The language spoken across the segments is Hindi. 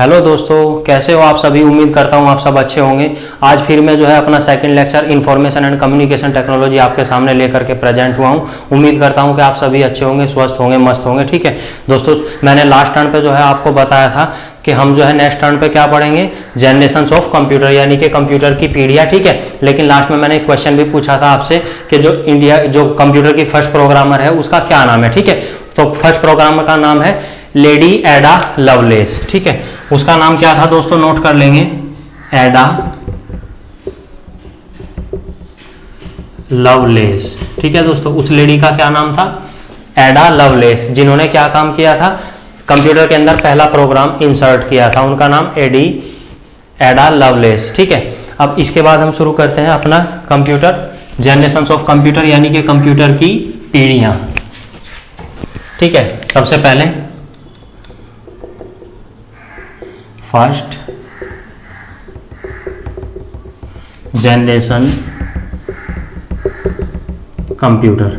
हेलो दोस्तों, कैसे हो आप सभी। उम्मीद करता हूँ आप सब अच्छे होंगे। आज फिर मैं जो है अपना second lecture information and communication technology आपके सामने लेकर के प्रेजेंट हुआ हूँ। उम्मीद करता हूँ कि आप सभी अच्छे होंगे, स्वस्थ होंगे, मस्त होंगे। ठीक है दोस्तों, मैंने लास्ट टर्न पे जो है आपको बताया था कि हम जो है नेक्स्ट टर्न पे क्या पढ़ेंगे, जनरेशंस ऑफ कंप्यूटर, यानी कि कंप्यूटर की पीढ़ियाँ। ठीक है, लेकिन लास्ट में मैंने एक क्वेश्चन भी पूछा था आपसे कि जो कंप्यूटर की फर्स्ट प्रोग्रामर है उसका क्या नाम है। ठीक है, तो फर्स्ट प्रोग्रामर का नाम है लेडी एडा लवलेस। ठीक है, उसका नाम क्या था दोस्तों, नोट कर लेंगे, एडा लवलेस। ठीक है दोस्तों, उस लेडी का क्या नाम था, एडा लवलेस, जिन्होंने क्या काम किया था, कंप्यूटर के अंदर पहला प्रोग्राम इंसर्ट किया था। उनका नाम एडा लवलेस। ठीक है, अब इसके बाद हम शुरू करते हैं अपना कंप्यूटर, जनरेशंस ऑफ कंप्यूटर, यानी कि कंप्यूटर की पीढ़ियां। ठीक है, सबसे पहले फर्स्ट जनरेशन कंप्यूटर।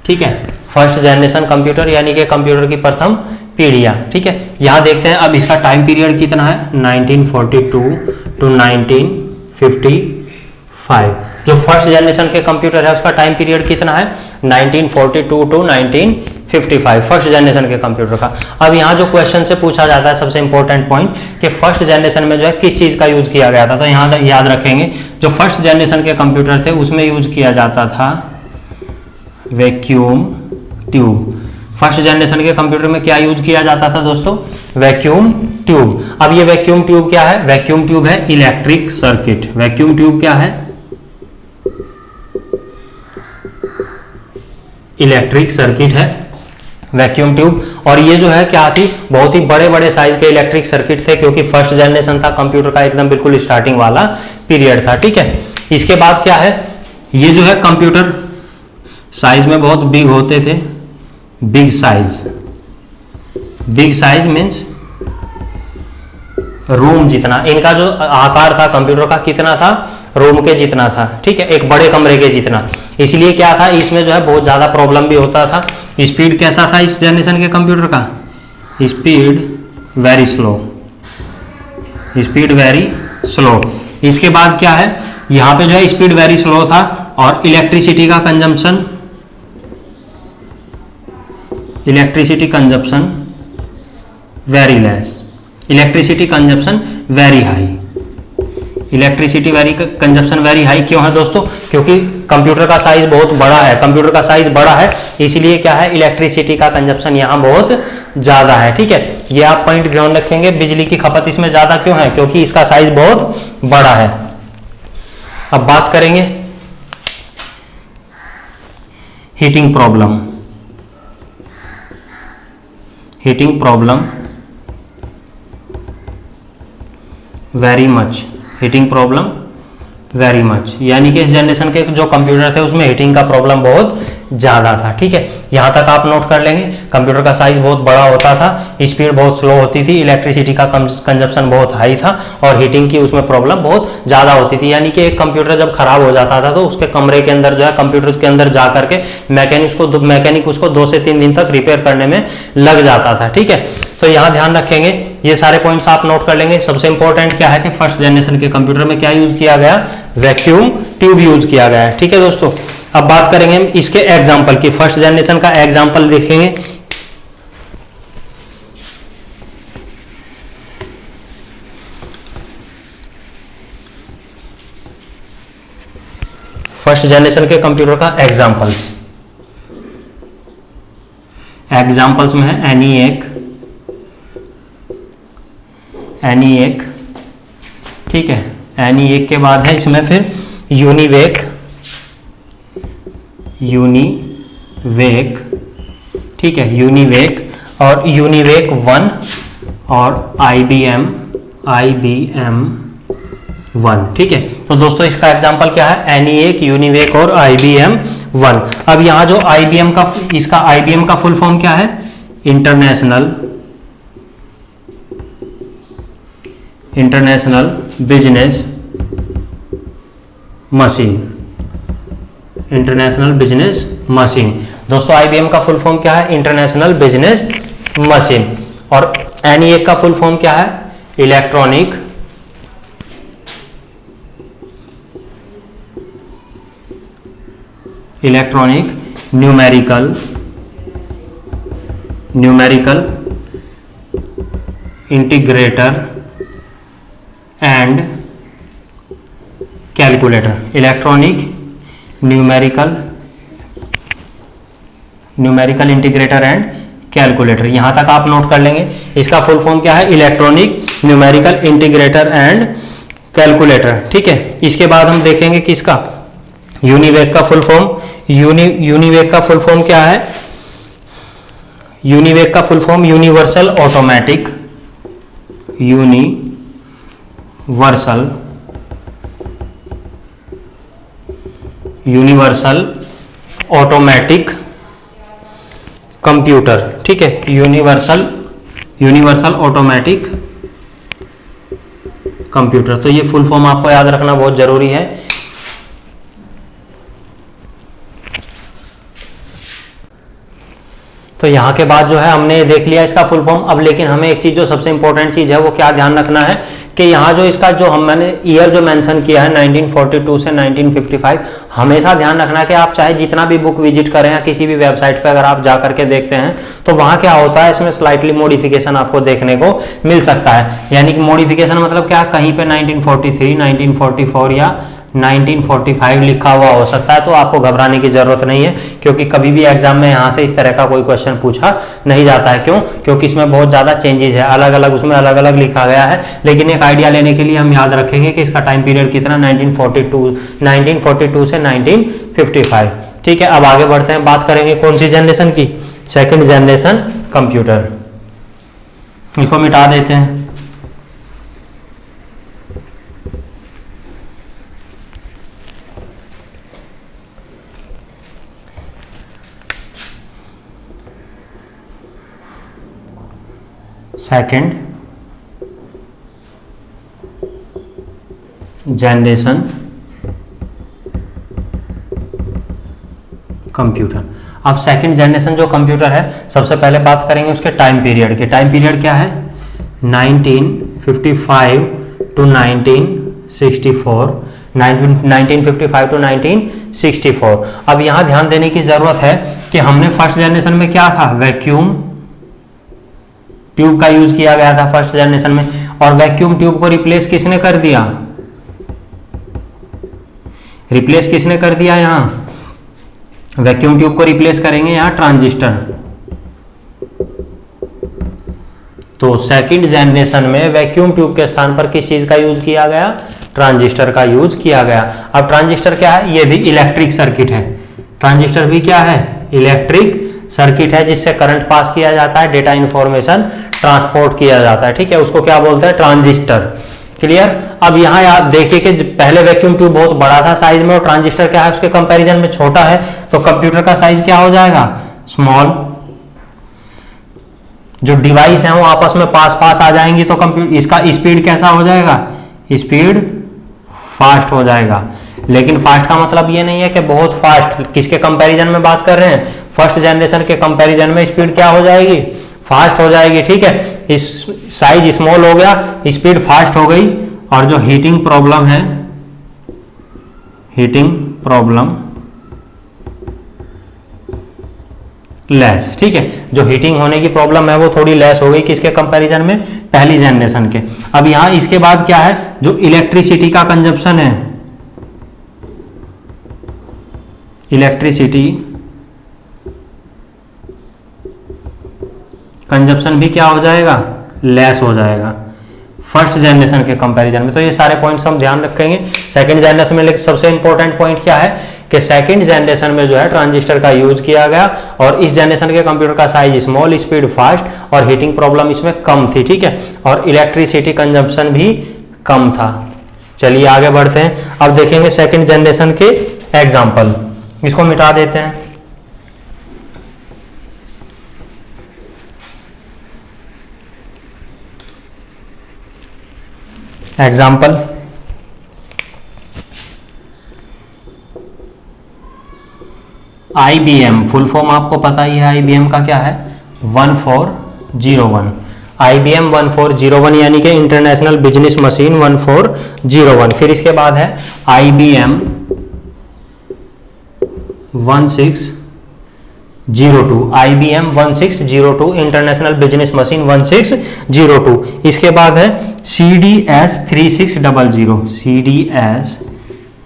ठीक है, फर्स्ट जनरेशन कंप्यूटर यानी कि कंप्यूटर की प्रथम पीढ़ियां। ठीक है, यहां देखते हैं अब इसका टाइम पीरियड कितना है, 1942 टू 1955। जो फर्स्ट जनरेशन के कंप्यूटर है उसका टाइम पीरियड कितना है, 1942 टू 1955, फर्स्ट जनरेशन के कंप्यूटर का। अब यहाँ जो क्वेश्चन से पूछा जाता है सबसे इंपॉर्टेंट पॉइंट कि फर्स्ट जनरेशन में जो है किस चीज़ का यूज किया गया था, तो यहाँ याद रखेंगे जो फर्स्ट जनरेशन के कंप्यूटर थे उसमें यूज किया जाता था वैक्यूम ट्यूब। फर्स्ट जनरेशन के कंप्यूटर में क्या यूज किया जाता था दोस्तों, वैक्यूम ट्यूब। अब ये वैक्यूम ट्यूब क्या है, वैक्यूम ट्यूब है इलेक्ट्रिक सर्किट। वैक्यूम ट्यूब क्या है, इलेक्ट्रिक सर्किट है वैक्यूम ट्यूब। और ये जो है क्या थी, बहुत ही बड़े बड़े साइज के इलेक्ट्रिक सर्किट थे, क्योंकि फर्स्ट जनरेशन था कंप्यूटर का, एकदम बिल्कुल स्टार्टिंग वाला पीरियड था। ठीक है, इसके बाद क्या है, ये जो है कंप्यूटर साइज में बहुत बिग होते थे, big size. Big size means room जितना, इनका जो आकार था कंप्यूटर का कितना था, रूम के जितना था। ठीक है, एक बड़े कमरे के जितना। इसलिए क्या था, इसमें जो है बहुत ज्यादा प्रॉब्लम भी होता था। स्पीड कैसा था इस जनरेशन के कंप्यूटर का, speed very slow, speed very slow. इसके बाद क्या है, यहां पे जो है स्पीड वेरी स्लो था और इलेक्ट्रिसिटी का consumption, electricity consumption very less, electricity consumption very high. Electricity very consumption very high क्यों है दोस्तों, क्योंकि कंप्यूटर का साइज बहुत बड़ा है, कंप्यूटर का साइज बड़ा है, इसलिए क्या है, इलेक्ट्रिसिटी का कंजप्शन यहाँ बहुत ज्यादा है। ठीक है, ये आप पॉइंट ध्यान रखेंगे, बिजली की खपत इसमें ज्यादा क्यों है, क्योंकि इसका साइज बहुत बड़ा है। अब बात करेंगे heating problem. Heating problem very much, heating problem very much, यानी कि इस जनरेशन के जो कंप्यूटर थे उसमें हीटिंग का प्रॉब्लम बहुत ज़्यादा था। ठीक है, यहाँ तक आप नोट कर लेंगे, कंप्यूटर का साइज बहुत बड़ा होता था, स्पीड बहुत स्लो होती थी, इलेक्ट्रिसिटी का कंजप्शन बहुत हाई था और हीटिंग की उसमें प्रॉब्लम बहुत ज़्यादा होती थी। यानी कि एक कंप्यूटर जब खराब हो जाता था तो उसके कमरे के अंदर जो है, कंप्यूटर के अंदर जा करके मैकेनिक उसको 2 से 3 दिन तक रिपेयर करने में लग जाता था। ठीक है, तो यहाँ ध्यान रखेंगे, ये सारे पॉइंट्स आप नोट कर लेंगे। सबसे इंपॉर्टेंट क्या है कि फर्स्ट जनरेशन के कंप्यूटर में क्या यूज किया गया, वैक्यूम ट्यूब यूज किया गया है। ठीक है दोस्तों, अब बात करेंगे हम इसके एग्जाम्पल की, फर्स्ट जनरेशन का एग्जाम्पल देखेंगे। फर्स्ट जनरेशन के कंप्यूटर का एग्जाम्पल्स में है एनीएक। ठीक है, एनीएक के बाद है इसमें फिर यूनिवेक, ठीक है, यूनिवेक और यूनिवेक 1 और IBM 1। ठीक है, तो दोस्तों इसका एग्जांपल क्या है, एनीएक, यूनिवेक और IBM 1। अब यहाँ जो IBM का फुल फॉर्म क्या है, international business machine. International business machine. दोस्तों आईबीएम का फुल फॉर्म क्या है? International business machine. और एनईए का फुल फॉर्म क्या है? Electronic numerical integrator and calculator. Electronic numerical integrator and calculator, यहां तक आप नोट कर लेंगे। इसका फुल फॉर्म क्या है? Electronic numerical integrator and calculator. ठीक है, इसके बाद हम देखेंगे कि इसका यूनिवेक का फुल फॉर्म, यूनिवेक का फुल फॉर्म क्या है? यूनिवेक का full form universal automatic computer. ठीक है, यूनिवर्सल ऑटोमेटिक कंप्यूटर। तो ये फुल फॉर्म आपको याद रखना बहुत जरूरी है। तो यहाँ के बाद जो है हमने देख लिया इसका फुल फॉर्म। अब लेकिन हमें एक चीज, जो सबसे इंपॉर्टेंट चीज है वो क्या ध्यान रखना है कि यहाँ जो इसका जो मैंने ईयर जो मेंशन किया है 1942 से 1955, हमेशा ध्यान रखना कि आप चाहे जितना भी बुक विजिट करें या किसी भी वेबसाइट पे अगर आप जा करके देखते हैं तो वहाँ क्या होता है, इसमें स्लाइटली मॉडिफिकेशन आपको देखने को मिल सकता है। यानी कि मॉडिफिकेशन मतलब क्या, कहीं पे 1943, 1944 या 1945 लिखा हुआ हो सकता है। तो आपको घबराने की जरूरत नहीं है, क्योंकि कभी भी एग्जाम में यहाँ से इस तरह का कोई क्वेश्चन पूछा नहीं जाता है। क्यों? क्योंकि इसमें बहुत ज़्यादा चेंजेस है, अलग अलग उसमें अलग अलग लिखा गया है। लेकिन एक आइडिया लेने के लिए हम याद रखेंगे कि इसका टाइम पीरियड कितना, 1942 से 1955। ठीक है, अब आगे बढ़ते हैं, बात करेंगे कौन सी जनरेशन की? Second generation computer. इसको मिटा देते हैं। Second generation computer. अब सेकेंड जनरेशन जो कंप्यूटर है, सबसे पहले बात करेंगे उसके टाइम पीरियड की। टाइम पीरियड क्या है? 1955 टू 1964, 1955 टू 1964। अब यहां ध्यान देने की जरूरत है कि हमने फर्स्ट जनरेशन में क्या था, वैक्यूम ट्यूब का यूज किया गया था फर्स्ट जनरेशन में, और वैक्यूम ट्यूब को रिप्लेस किसने कर दिया? रिप्लेस किसने कर दिया? यहां वैक्यूम ट्यूब को रिप्लेस करेंगे यहां ट्रांजिस्टर। तो सेकंड जनरेशन में वैक्यूम ट्यूब के स्थान पर किस चीज का यूज किया गया? ट्रांजिस्टर का यूज किया गया। अब ट्रांजिस्टर क्या है? ये भी इलेक्ट्रिक सर्किट है। ट्रांजिस्टर भी क्या है? इलेक्ट्रिक सर्किट है, जिससे करंट पास किया जाता है, डेटा इंफॉर्मेशन ट्रांसपोर्ट किया जाता है। ठीक है, उसको क्या बोलते हैं? ट्रांजिस्टर। क्लियर? अब यहाँ याद देखिए कि पहले वैक्यूम ट्यूब बहुत बड़ा था साइज में, और ट्रांजिस्टर क्या है उसके कंपैरिजन में छोटा है, तो कंप्यूटर का साइज क्या हो जाएगा? स्मॉल। जो डिवाइस है वो आपस में पास पास आ जाएंगी, तो कंप्यूटर इसका स्पीड कैसा हो जाएगा? स्पीड फास्ट हो जाएगा। लेकिन फास्ट का मतलब ये नहीं है कि बहुत फास्ट। किसके कंपैरिजन में बात कर रहे हैं? फर्स्ट जनरेशन के कंपैरिजन में स्पीड क्या हो जाएगी? फास्ट हो जाएगी। ठीक है, इस साइज स्मॉल हो गया, स्पीड फास्ट हो गई, और जो हीटिंग प्रॉब्लम है, हीटिंग प्रॉब्लम लेस। ठीक है, जो हीटिंग होने की प्रॉब्लम है वो थोड़ी लेस हो गई किसके कंपैरिजन में? पहली जनरेशन के। अब यहां इसके बाद क्या है? जो इलेक्ट्रिसिटी का कंजप्शन है, इलेक्ट्रिसिटी कंजप्शन भी क्या हो जाएगा? लेस हो जाएगा फर्स्ट जनरेशन के कंपैरिजन में। तो ये सारे पॉइंट्स हम ध्यान रखेंगे सेकंड जनरेशन में। लेकिन सबसे इंपॉर्टेंट पॉइंट क्या है कि सेकंड जनरेशन में जो है ट्रांजिस्टर का यूज किया गया, और इस जनरेशन के कंप्यूटर का साइज स्मॉल, स्पीड फास्ट, और हीटिंग प्रॉब्लम इसमें कम थी। ठीक है, और इलेक्ट्रिसिटी कंजप्शन भी कम था। चलिए आगे बढ़ते हैं, अब देखेंगे सेकंड जनरेशन के एग्जाम्पल। इसको मिटा देते हैं। एग्जाम्पल, IBM फुल फॉर्म आपको पता ही है, IBM का क्या है? 1401। IBM 1401 यानी कि इंटरनेशनल बिजनेस मशीन 1401। फिर इसके बाद है IBM 1602, IBM 1602 international business machine 1602। इसके बाद है CDS 3600, CDS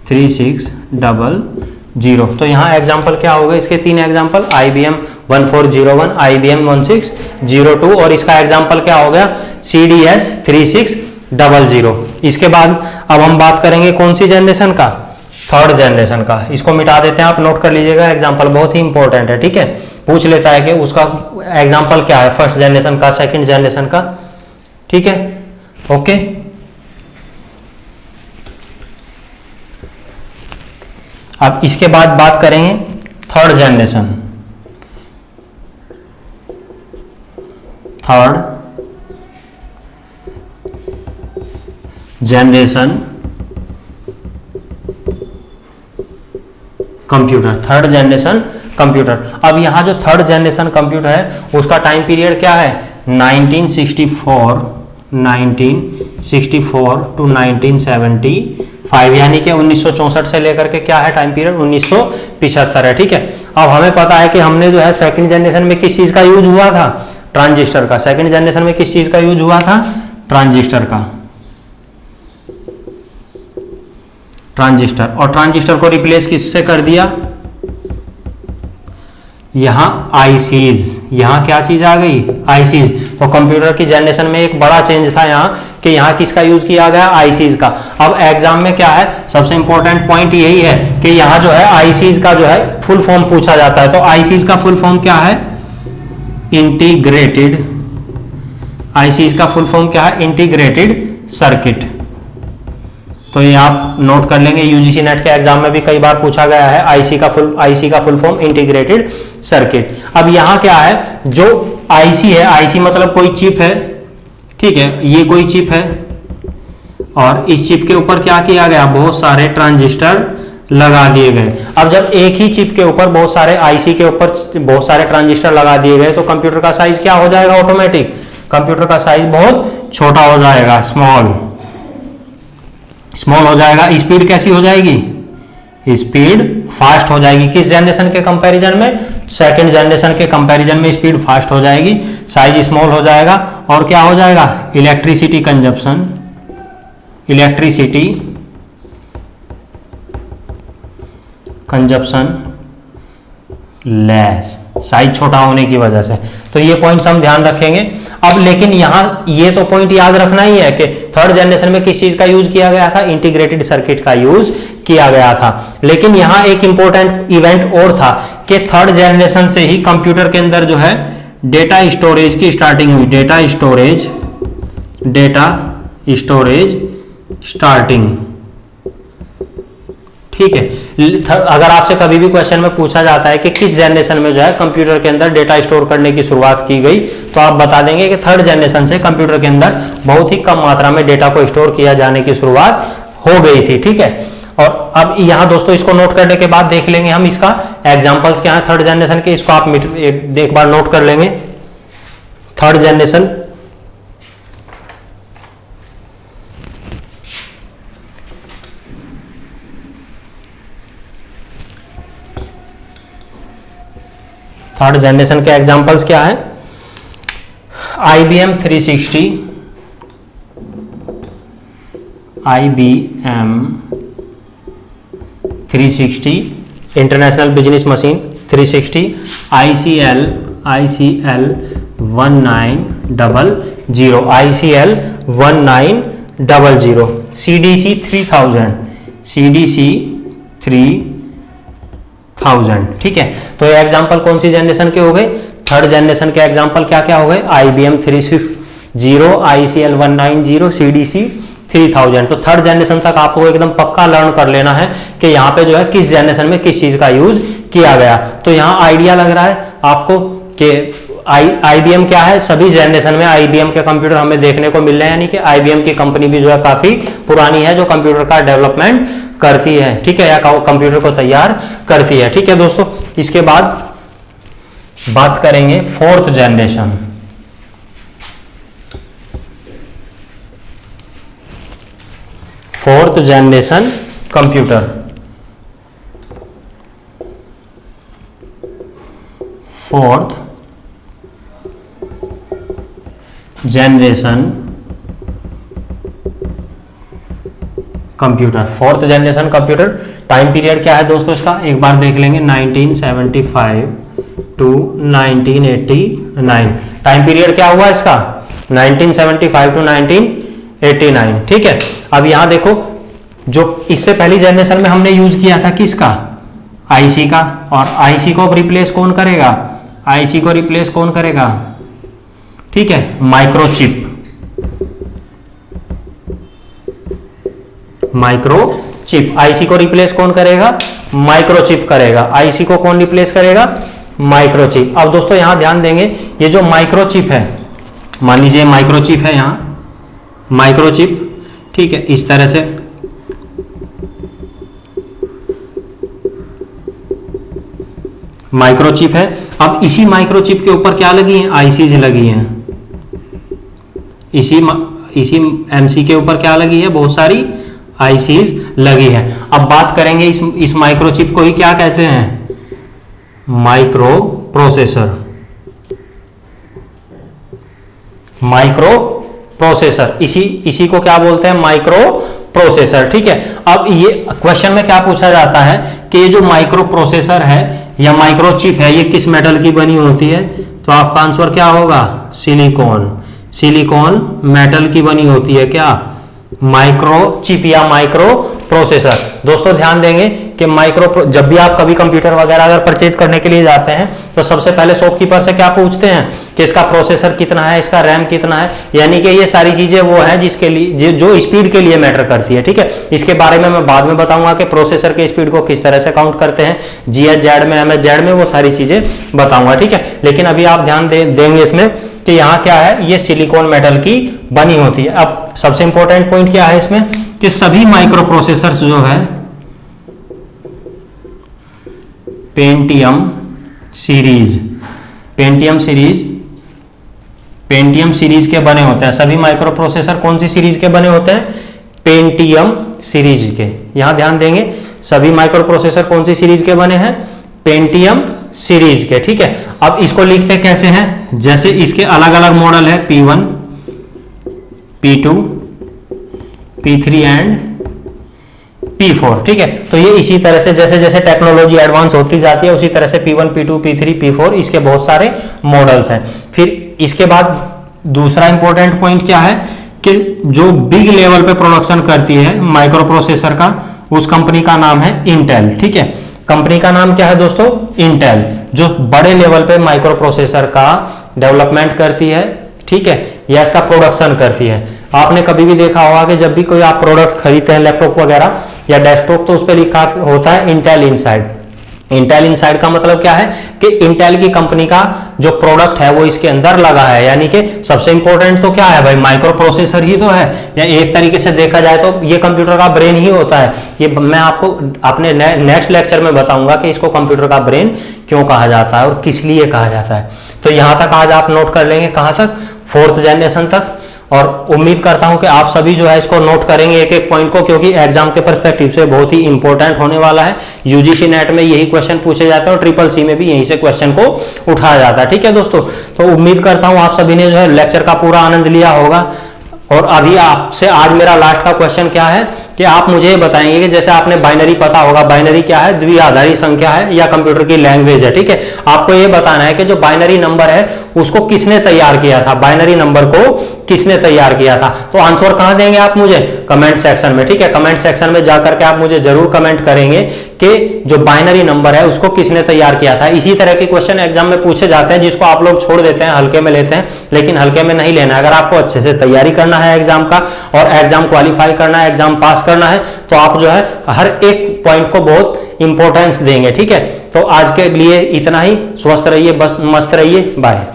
3600। तो यहाँ एग्जाम्पल क्या होगा, इसके 3 एग्जाम्पल, IBM 1401, IBM 1602 और इसका एग्जाम्पल क्या हो गया, CDS 3600। इसके बाद अब हम बात करेंगे कौन सी जनरेशन का, थर्ड जनरेशन का। इसको मिटा देते हैं, आप नोट कर लीजिएगा, एग्जाम्पल बहुत ही इंपॉर्टेंट है, ठीक है। पूछ लेता है कि उसका एग्जाम्पल क्या है, फर्स्ट जनरेशन का, सेकंड जनरेशन का, ठीक है, ओके। अब इसके बाद बात करेंगे third generation, third generation computer, third generation computer. अब यहां जो थर्ड जनरेशन कंप्यूटर है उसका टाइम पीरियड क्या है, 1964 टू 1975, यानी कि 1964 से लेकर के क्या है टाइम पीरियड, 1975 है, ठीक है। अब हमें पता है कि हमने जो है सेकंड जनरेशन में किस चीज का यूज हुआ था, ट्रांजिस्टर का। सेकंड जनरेशन में किस चीज का यूज हुआ था, ट्रांजिस्टर का, ट्रांजिस्टर। और ट्रांजिस्टर को रिप्लेस किससे कर दिया, यहां आईसीज, यहां क्या चीज आ गई, आईसीज। तो कंप्यूटर की जनरेशन में एक बड़ा चेंज था यहां कि यहां किसका यूज किया गया, आईसीज का। अब एग्जाम में क्या है, सबसे इंपॉर्टेंट पॉइंट यही है कि यहां जो है आईसीज का जो है फुल फॉर्म पूछा जाता है। तो आईसीज का फुल फॉर्म क्या है, इंटीग्रेटेड, आईसीज का फुल फॉर्म क्या है, इंटीग्रेटेड सर्किट। तो ये आप नोट कर लेंगे, यूजीसी नेट के एग्जाम में भी कई बार पूछा गया है, आईसी का फुल फॉर्म इंटीग्रेटेड सर्किट। अब यहां क्या है, जो आईसी है, आईसी मतलब कोई चिप है, ठीक है, ये कोई चिप है और इस चिप के ऊपर क्या किया गया, बहुत सारे ट्रांजिस्टर लगा दिए गए। अब जब एक ही चिप के ऊपर बहुत सारे आईसी के ऊपर बहुत सारे ट्रांजिस्टर लगा दिए गए तो कंप्यूटर का साइज क्या हो जाएगा, ऑटोमेटिक कंप्यूटर का साइज बहुत छोटा हो जाएगा, स्मॉल हो जाएगा। स्पीड कैसी हो जाएगी, स्पीड फास्ट हो जाएगी। किस जनरेशन के कंपैरिजन में, सेकंड जनरेशन के कंपैरिजन में स्पीड फास्ट हो जाएगी, साइज स्मॉल हो जाएगा और क्या हो जाएगा, electricity consumption, electricity consumption less, size छोटा होने की वजह से। तो ये पॉइंट्स हम ध्यान रखेंगे। अब लेकिन यहां ये तो पॉइंट याद रखना ही है कि थर्ड जनरेशन में किस चीज का यूज किया गया था, इंटीग्रेटेड सर्किट का यूज किया गया था। लेकिन यहां एक इंपॉर्टेंट इवेंट और था कि थर्ड जनरेशन से ही कंप्यूटर के अंदर जो है डेटा स्टोरेज की स्टार्टिंग हुई, डेटा स्टोरेज स्टार्टिंग, ठीक है। अगर आपसे कभी भी क्वेश्चन में पूछा जाता है कि किस जनरेशन में जो है कंप्यूटर के अंदर डेटा स्टोर करने की शुरुआत की गई, तो आप बता देंगे कि थर्ड जनरेशन से कंप्यूटर के अंदर बहुत ही कम मात्रा में डेटा को स्टोर किया जाने की शुरुआत हो गई थी, ठीक है। और अब यहां दोस्तों इसको नोट करने के बाद देख लेंगे हम इसका एग्जाम्पल्स क्या है थर्ड जनरेशन के, इसको आप एक बार नोट कर लेंगे। थर्ड जनरेशन, थर्ड जनरेशन के एग्जांपल्स क्या है, IBM 360, IBM 360 international business machine 360, ICL 1900, ICL 1900, CDC 3000, ठीक है। तो ये एग्जांपल कौन सी जनरेशन के हो गए, थर्ड जनरेशन के एग्जांपल क्या क्या हो गए, IBM 360, ICL 190, CDC 3000। तो थर्ड जनरेशन तक आपको एकदम पक्का लर्न कर लेना है कि यहाँ पे जो है किस जनरेशन में किस चीज का यूज किया गया। तो यहाँ आइडिया लग रहा है आपको कि IBM क्या है, सभी जनरेशन में IBM के कंप्यूटर हमें देखने को मिल रहे हैं, यानी कि IBM की कंपनी भी जो है काफी पुरानी है जो कंप्यूटर का डेवलपमेंट करती है, ठीक है, या कंप्यूटर को तैयार करती है, ठीक है दोस्तों। इसके बाद बात करेंगे fourth generation, fourth generation computer, fourth generation computer, fourth generation computer. Time period क्या है दोस्तों इसका, एक बार देख लेंगे, 1975 टू 1989। टाइम पीरियड क्या हुआ इसका, 1975 टू 1989, ठीक है। अब यहां देखो, जो इससे पहली जनरेशन में हमने यूज किया था किसका, आईसी का, और आईसी को रिप्लेस कौन करेगा, आईसी को रिप्लेस कौन करेगा, ठीक है, माइक्रोचिप, माइक्रोचिप। आईसी को रिप्लेस कौन करेगा, माइक्रोचिप करेगा। आईसी को कौन रिप्लेस करेगा, माइक्रोचिप। अब दोस्तों यहां ध्यान देंगे, ये जो माइक्रोचिप है, मान लीजिए माइक्रोचिप है, यहां माइक्रोचिप, ठीक है, इस तरह से माइक्रोचिप है। अब इसी माइक्रोचिप के ऊपर क्या लगी है, आईसीज लगी हैं। इसी एमसी के ऊपर क्या लगी है, बहुत सारी आईसीज लगी है। अब बात करेंगे इस माइक्रोचिप को ही क्या कहते हैं, माइक्रो प्रोसेसर, माइक्रो प्रोसेसर, इसी को क्या बोलते हैं, माइक्रो प्रोसेसर, ठीक है। अब ये क्वेश्चन में क्या पूछा जाता है कि ये जो माइक्रो प्रोसेसर है या माइक्रोचिप है, ये किस मेटल की बनी होती है, तो आपका आंसर क्या होगा, सिलिकॉन, सिलिकॉन मेटल की बनी होती है क्या, माइक्रोचिप या माइक्रो प्रोसेसर। दोस्तों ध्यान देंगे कि जब भी आप कभी कंप्यूटर वगैरह अगर परचेज करने के लिए जाते हैं तो सबसे पहले शॉपकीपर से क्या पूछते हैं कि इसका प्रोसेसर कितना है, इसका रैम कितना है, यानी कि ये सारी चीजें वो है जिसके लिए जो स्पीड के लिए मैटर करती है, ठीक है। इसके बारे में मैं बाद में बताऊंगा कि प्रोसेसर के स्पीड को किस तरह से काउंट करते हैं, जीएच में, एमएच में, वो सारी चीजें बताऊंगा, ठीक है। लेकिन अभी आप ध्यान देंगे इसमें कि यहाँ क्या है, ये सिलिकॉन मेटल की बनी होती है। अब सबसे इंपॉर्टेंट पॉइंट क्या है इसमें कि सभी माइक्रो प्रोसेसर्स जो है पेंटियम सीरीज, पेंटियम सीरीज के बने होते हैं। सभी माइक्रो प्रोसेसर कौन सी सीरीज के बने होते हैं, पेंटियम सीरीज के। यहां ध्यान देंगे, सभी माइक्रो प्रोसेसर कौन सी सीरीज के बने हैं, पेंटियम सीरीज के, ठीक है। अब इसको लिखते कैसे हैं, जैसे इसके अलग अलग मॉडल है, P1, P2, P3 and P4, ठीक है। तो ये इसी तरह से जैसे जैसे टेक्नोलॉजी एडवांस होती जाती है उसी तरह से P1, P2, P3, P4 इसके बहुत सारे मॉडल्स हैं। फिर इसके बाद दूसरा इंपॉर्टेंट पॉइंट क्या है कि जो बिग लेवल पे प्रोडक्शन करती है माइक्रो प्रोसेसर का, उस कंपनी का नाम है इंटेल, ठीक है। कंपनी का नाम क्या है दोस्तों, इंटेल, जो बड़े लेवल पे माइक्रो प्रोसेसर का डेवलपमेंट करती है, ठीक है, या इसका प्रोडक्शन करती है। आपने कभी भी देखा होगा कि जब भी कोई आप प्रोडक्ट खरीदते हैं, लैपटॉप वगैरह या डेस्कटॉप, तो उस पर लिखा होता है इंटेल इनसाइड। इंटेल इनसाइड का मतलब क्या है कि इंटेल की कंपनी का जो प्रोडक्ट है वो इसके अंदर लगा है, यानी कि सबसे इंपॉर्टेंट तो क्या है भाई, माइक्रो प्रोसेसर ही तो है, या एक तरीके से देखा जाए तो ये कंप्यूटर का ब्रेन ही होता है। ये मैं आपको अपने नेक्स्ट लेक्चर में बताऊंगा कि इसको कंप्यूटर का ब्रेन क्यों कहा जाता है और किस लिए कहा जाता है। तो यहां तक आज आप नोट कर लेंगे, कहां तक, फोर्थ जनरेशन तक। और उम्मीद करता हूं कि आप सभी जो है इसको नोट करेंगे एक एक पॉइंट को, क्योंकि एग्जाम के पर्सपेक्टिव से बहुत ही इंपॉर्टेंट होने वाला है। यूजीसी नेट में यही क्वेश्चन पूछे जाते हैं और ट्रिपल सी में भी यहीं से क्वेश्चन को उठाया जाता है, ठीक है दोस्तों। तो उम्मीद करता हूं आप सभी ने जो है लेक्चर का पूरा आनंद लिया होगा। और अभी आपसे आज मेरा लास्ट का क्वेश्चन क्या है कि आप मुझे ये बताएंगे कि जैसे आपने बाइनरी पता होगा, बाइनरी क्या है, द्विआधारी संख्या है या कंप्यूटर की लैंग्वेज है, ठीक है। आपको ये बताना है कि जो बाइनरी नंबर है उसको किसने तैयार किया था, बाइनरी नंबर को किसने तैयार किया था। तो आंसर कहां देंगे आप मुझे, कमेंट सेक्शन में, ठीक है। कमेंट सेक्शन में जाकर के आप मुझे जरूर कमेंट करेंगे कि जो बाइनरी नंबर है उसको किसने तैयार किया था। इसी तरह के क्वेश्चन एग्जाम में पूछे जाते हैं जिसको आप लोग छोड़ देते हैं, हल्के में लेते हैं, लेकिन हल्के में नहीं लेना है। अगर आपको अच्छे से तैयारी करना है एग्जाम का और एग्जाम क्वालिफाई करना है, एग्जाम पास करना है, तो आप जो है हर एक पॉइंट को बहुत इंपॉर्टेंस देंगे, ठीक है। तो आज के लिए इतना ही, स्वस्थ रहिए, बस मस्त रहिए, बाय।